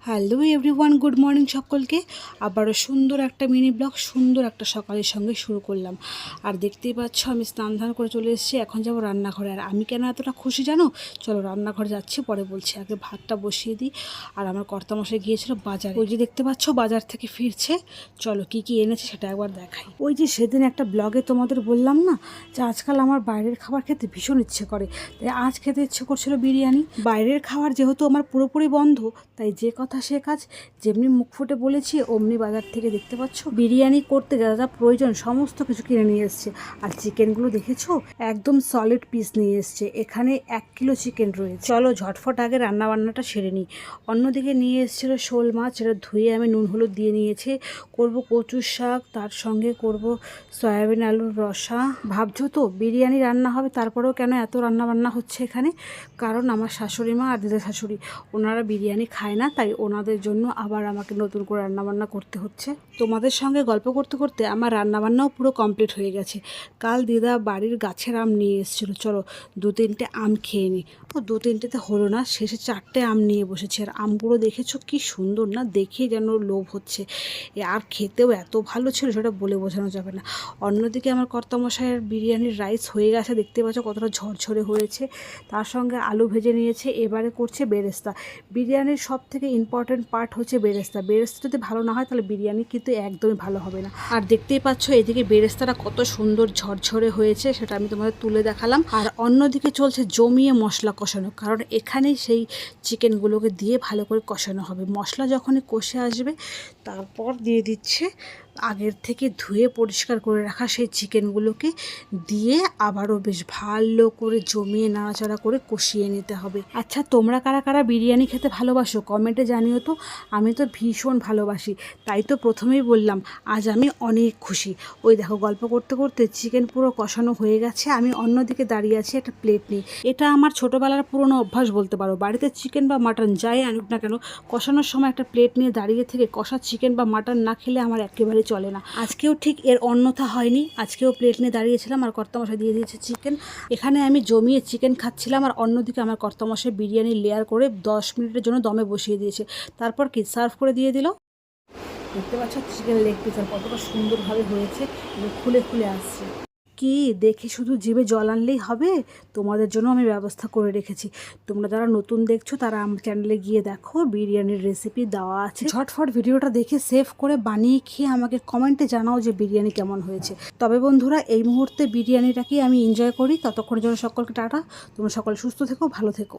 Hello everyone, good morning সকলকে। আবারও সুন্দর একটা মিনি ব্লগ, সুন্দর একটা সকালের সঙ্গে শুরু করলাম। আর দেখতেই পাচ্ছ আমি স্নান ধান করে চলে এসেছি। এখন যাবো রান্নাঘরে। আর আমি কেন এতটা খুশি জানো? চলো রান্নাঘরে যাচ্ছি, পরে বলছি। আগে ভাতটা বসিয়ে দিই। আর আমার কর্তামশাই গিয়েছিল বাজারে, ওই যে দেখতে পাচ্ছ বাজার থেকে ফিরছে। চলো কি কি এনেছে সেটা একবার দেখাই। ওই যে সেদিন একটা ব্লগে তোমাদের বললাম না যে আজকাল আমার বাইরের খাবার খেতে ভীষণ ইচ্ছে করে, তাই আজ খেতে ইচ্ছে করছিল বিরিয়ানি। বাইরের খাবার যেহেতু আমার পুরোপুরি বন্ধ, তাই যে কথা সে কাজ, যেমনি মুখ ফুটে বলেছি অমনি বাজার থেকে দেখতে পাচ্ছ বিরিয়ানি করতে যা যা প্রয়োজন সমস্ত কিছু কিনে নিয়ে এসছে। আর চিকেনগুলো দেখেছো, একদম সলিড পিস নিয়ে এসছে। এখানে 1 কিলো চিকেন রয়েছে। চলো ঝটফট আগে রান্না বান্নাটা সেরে নিই। অন্যদিকে নিয়ে এসেছিল শোল মাছ, সেটা ধুয়ে আমি নুন হলুদ দিয়ে নিয়েছি। করব কচুর শাক, তার সঙ্গে করব সয়াবিন আলুর রসা। ভাবছো তো বিরিয়ানি রান্না হবে, তারপরেও কেন এত রান্না বান্না হচ্ছে এখানে? কারণ আমার শাশুড়ি মা আর দিদা শাশুড়ি ওনারা বিরিয়ানি খায় না, তাই ওনাদের জন্য আবার আমাকে নতুন করে রান্নাবান্না করতে হচ্ছে। তোমাদের সঙ্গে গল্প করতে করতে আমার রান্নাবান্নাও পুরো কমপ্লিট হয়ে গেছে। কাল দিদা বাড়ির গাছের আম নিয়ে এসেছিলো, চলো 2-3টে আম খেয়ে নিই। ও 2-3টেতে হলো না, শেষে 4টে আম নিয়ে বসেছে। আর আমগুলো দেখেছো কি সুন্দর না, দেখে যেন লোভ হচ্ছে। আর খেতেও এত ভালো ছিল সেটা বলে বোঝানো যাবে না। অন্যদিকে আমার কর্তামশাইয়ের বিরিয়ানির রাইস হয়ে গেছে, দেখতে পাচ্ছ কতটা ঝরঝরে হয়েছে। তার সঙ্গে আলু ভেজে নিয়েছে। এবারে করছে বেরেস্তা। বিরিয়ানির সব থেকে ইম্পর্টেন্ট পার্ট হচ্ছে বেরেস্তা। বেরেস্তা যদি ভালো না হয় তাহলে বিরিয়ানি কিন্তু একদমই ভালো হবে না। আর দেখতেই পাচ্ছ এদিকে বেরেস্তাটা কত সুন্দর ঝরঝরে হয়েছে, সেটা আমি তোমাদের তুলে দেখালাম। আর অন্যদিকে চলছে জমিয়ে মশলা কষানো, কারণ এখানেই সেই চিকেনগুলোকে দিয়ে ভালো করে কষানো হবে। মশলা যখনই কষে আসবে তারপর দিয়ে দিচ্ছে আগের থেকে ধুয়ে পরিষ্কার করে রাখা সেই চিকেনগুলোকে দিয়ে আবারও বেশ ভালো করে জমিয়ে নাড়াচাড়া করে কষিয়ে নিতে হবে। আচ্ছা, তোমরা কারা কারা বিরিয়ানি খেতে ভালোবাসো কমেন্টে জানিও তো। আমি তো ভীষণ ভালোবাসি, তাই তো প্রথমেই বললাম আজ আমি অনেক খুশি। ওই দেখো গল্প করতে করতে চিকেন পুরো কষানো হয়ে গেছে। আমি অন্যদিকে দাঁড়িয়ে আছি একটা প্লেট নিয়ে। এটা আমার ছোটোবেলার পুরনো অভ্যাস বলতে পারো। বাড়িতে চিকেন বা মাটন যাই আনুক না কেন, কষানোর সময় একটা প্লেট নিয়ে দাঁড়িয়ে থেকে কষা চিকেন বা মাটন না খেলে আমার একেবারে চলে না। আজকেও ঠিক এর অন্যথা হয়নি। আজকেও প্লেট নিয়ে দাঁড়িয়েছিলাম আর কর্তামশাই দিয়ে দিয়েছে চিকেন। এখানে আমি জমিয়ে চিকেন খাচ্ছিলাম, আর অন্যদিকে আমার কর্তামশাই বিরিয়ানি লেয়ার করে 10 মিনিটের জন্য দমে বসিয়ে দিয়েছে। তারপর কি সার্ভ করে দিয়ে দিল। দেখতে পাচ্ছ চিকেন লেগ পিস আর কতটা সুন্দরভাবে হয়েছে, খুলে খুলে আসছে। কি দেখে শুধু জিভে জল আনলেই হবে? তোমাদের জন্য আমি ব্যবস্থা করে রেখেছি। তোমরা যারা নতুন দেখছো তারা আমার চ্যানেলে গিয়ে দেখো, বিরিয়ানির রেসিপি দেওয়া আছে। ঝটফট ভিডিওটা দেখে সেভ করে বানিয়ে খেয়ে আমাকে কমেন্টে জানাও যে বিরিয়ানি কেমন হয়েছে। তবে বন্ধুরা, এই মুহূর্তে বিরিয়ানিটাকেই আমি এনজয় করি। ততক্ষণের জন্য সকলকে টাটা। তোমরা সকলে সুস্থ থেকো, ভালো থেকো।